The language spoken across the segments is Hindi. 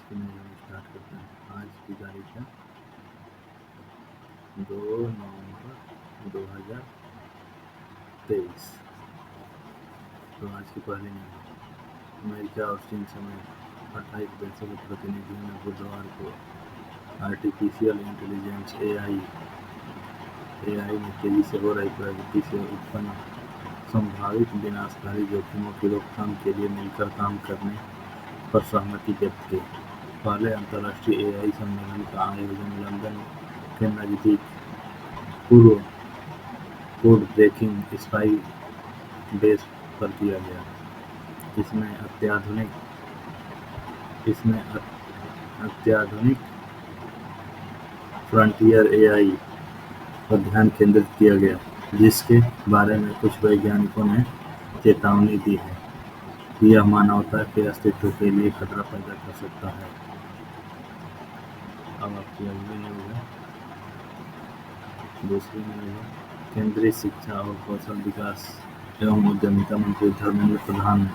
की न्यूज़ हम स्टार्ट करते हैं। आज की तारीख है 2 नवंबर 2023। तो आज की पहली न्यूज़, अमेरिका और चीन समेत 28 देशों के प्रतिनिधियों ने बुधवार को आर्टिफिशियल इंटेलिजेंस एआई में तेजी से हो रही प्रगति से उत्पन्न संभावित विनाशकारी जोखिमों की रोकथाम के लिए मिलकर काम करने पर सहमति व्यक्त की। पहले अंतर्राष्ट्रीय एआई सम्मेलन का आयोजन लंदन के नजदीक पूर्व कोड ब्रेकिंग स्काई बेस पर किया गया। इसमें अत्याधुनिक फ्रंटियर एआई पर ध्यान केंद्रित किया गया, जिसके बारे में कुछ वैज्ञानिकों ने चेतावनी दी है कि यह मानवता के अस्तित्व के लिए खतरा पैदा कर सकता है। अब आपकी अगली न्यूज़ है। दूसरी न्यूज़ है, केंद्रीय शिक्षा और कौशल विकास एवं उद्यमिता मंत्री धर्मेंद्र प्रधान ने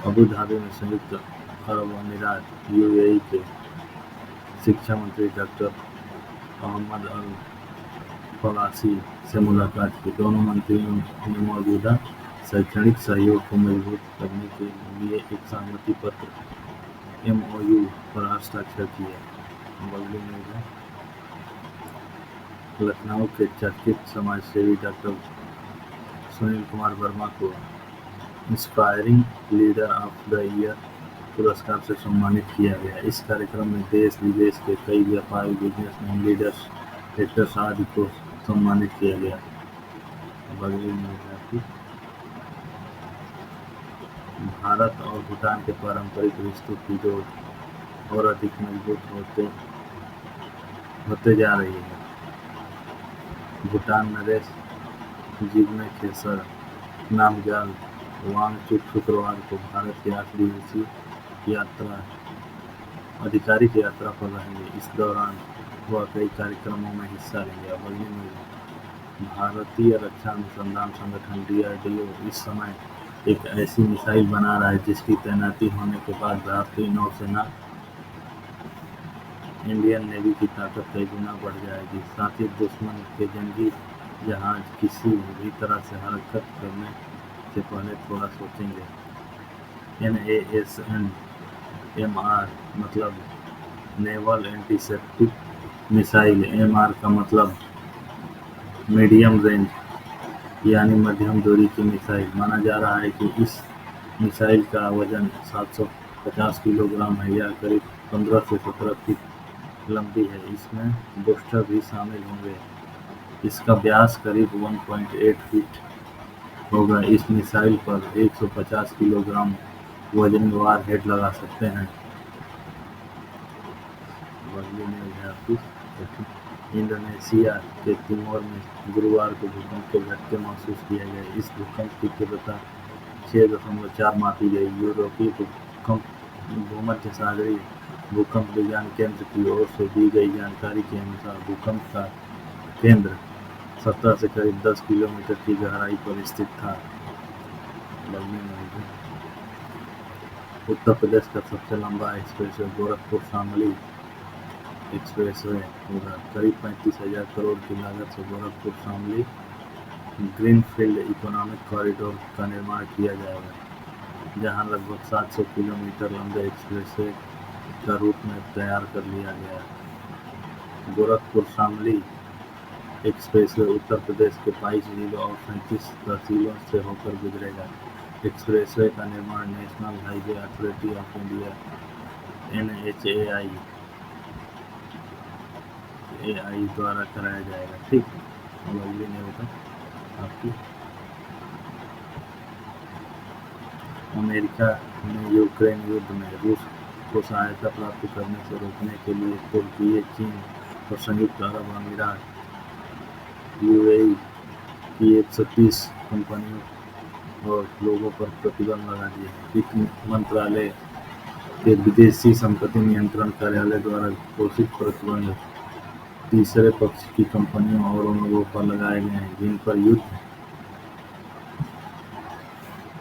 अबू धाबी में संयुक्त अरब अमीरात यूएई के शिक्षा मंत्री डॉक्टर अहमद अल फलासी से मुलाकात की। दोनों मंत्रियों ने मौजूदा शैक्षणिक सहयोग को मजबूत करने के लिए एक सहमति पत्र एमओयू पर हस्ताक्षर किए। अगली न्यूज़ है, लखनऊ के चर्चित समाजसेवी डॉक्टर सुनील कुमार वर्मा को inspiring leader of the year पुरस्कार से सम्मानित किया गया। इस कार्यक्रम में देश विदेश के कई व्यापारी, बिजनेसमैन, लीडर्स, एक्टर्स आदि को सम्मानित किया गया। अगली न्यूज़ है आपकी, भारत और भूटान के पारंपरिक रिश्तों की जोड़ और अधिक मजबूत होते जा रही है। भूटान नरेश जिग्मे खेसर नामग्याल वांगचुक शुक्रवार को भारत की 8 दिवसीय आधिकारिक यात्रा पर रहेंगे। इस दौरान वह कई कार्यक्रमों में हिस्सा लेंगे। अगली न्यूज़, भारतीय रक्षा अनुसंधान संगठन डीआरडीओ इस समय एक ऐसी मिसाइल बना रहा है जिसकी तैनाती होने के बाद भारतीय नौसेना इंडियन नेवी की ताकत कई गुना बढ़ जाएगी। साथ ही दुश्मन के जंगी जहाज किसी भी तरह से हरकत करने से पहले थोड़ा सोचेंगे। NASAMR मतलब नेवल एंटीसेप्टिक मिसाइल, MR का मतलब मीडियम रेंज यानी मध्यम दूरी की मिसाइल। माना जा रहा है कि इस मिसाइल का वजन 750 किलोग्राम है या करीब 15 से 17 फीट लंबी है। इसमें बूस्टर भी शामिल होंगे। इसका व्यास करीब 1.8 फीट होगा। इस मिसाइल पर 150 किलोग्राम वजनी वारहेड लगा सकते हैं। अगली न्यूज़ है आपकी, इंडोनेशिया के तिमोर में गुरुवार को भूकंप के झटके महसूस किए गए। इस भूकंप की तीव्रता 6.4 मापी गई। यूरोपीय भूमध्य सागरीय भूकंप विज्ञान केंद्र की ओर से दी गई जानकारी के अनुसार भूकंप का केंद्र सतह से करीब 10 किलोमीटर की गहराई पर स्थित था। उत्तर प्रदेश का सबसे लंबा एक्सप्रेसवे गोरखपुर शामली एक्सप्रेसवे होगा। करीब 35,000 करोड़ की लागत से Gorakhpur Shamli greenfield economic corridor का निर्माण किया जाएगा, जहां लगभग 700 किलोमीटर लंबे एक्सप्रेसवे का रूप में तैयार कर लिया गया है। गोरखपुर शामली एक्सप्रेसवे उत्तर प्रदेश के 22 जिलों और 37 तहसीलों से होकर गुजरेगा। एक्सप्रेसवे का निर्माण national highway authority of India NHAI द्वारा कराया जाएगा। ठीक, अगली न्यूज़ है आपकी, अमेरिका ने यूक्रेन युद्ध में रूस को सहायता प्राप्त करने से रोकने के लिए तुर्की, चीन और संयुक्त अरब अमीरात यूएई की 130 कंपनियों और लोगों पर प्रतिबंध लगा दिया। वित्त मंत्रालय के विदेशी संपत्ति नियंत्रण कार्यालय द्वारा घोषित प्रतिबंध तीसरे पक्ष की कंपनियों और उन लोगों पर लगाए गए हैं जिन पर युद्ध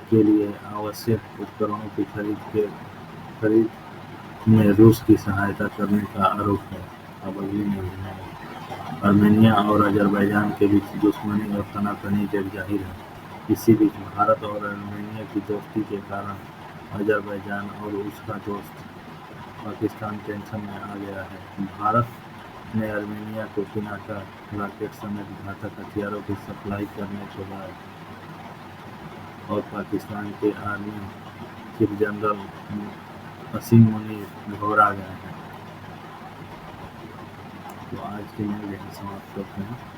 के लिए आवश्यक उपकरणों की खरीद में रूस की सहायता करने का आरोप है। अब अगली न्यूज़ में आर्मेनिया और अजरबैजान के बीच दुश्मनी और तनातनी जगजाहिर है। इसी बीच भारत और आर्मेनिया की दोस्ती के कारण अजरबैजान और उसका दोस्त पाकिस्तान टेंशन में आ गया है। भारत ने आर्मेनिया को पिनाका रॉकेट समेत घातक हथियारों की सप्लाई करने के बाद और पाकिस्तान के आर्मी चीफ जनरल असीम मुनीर घबरा गए हैं। तो आज की न्यूज़ यहीं समाप्त करते हैं।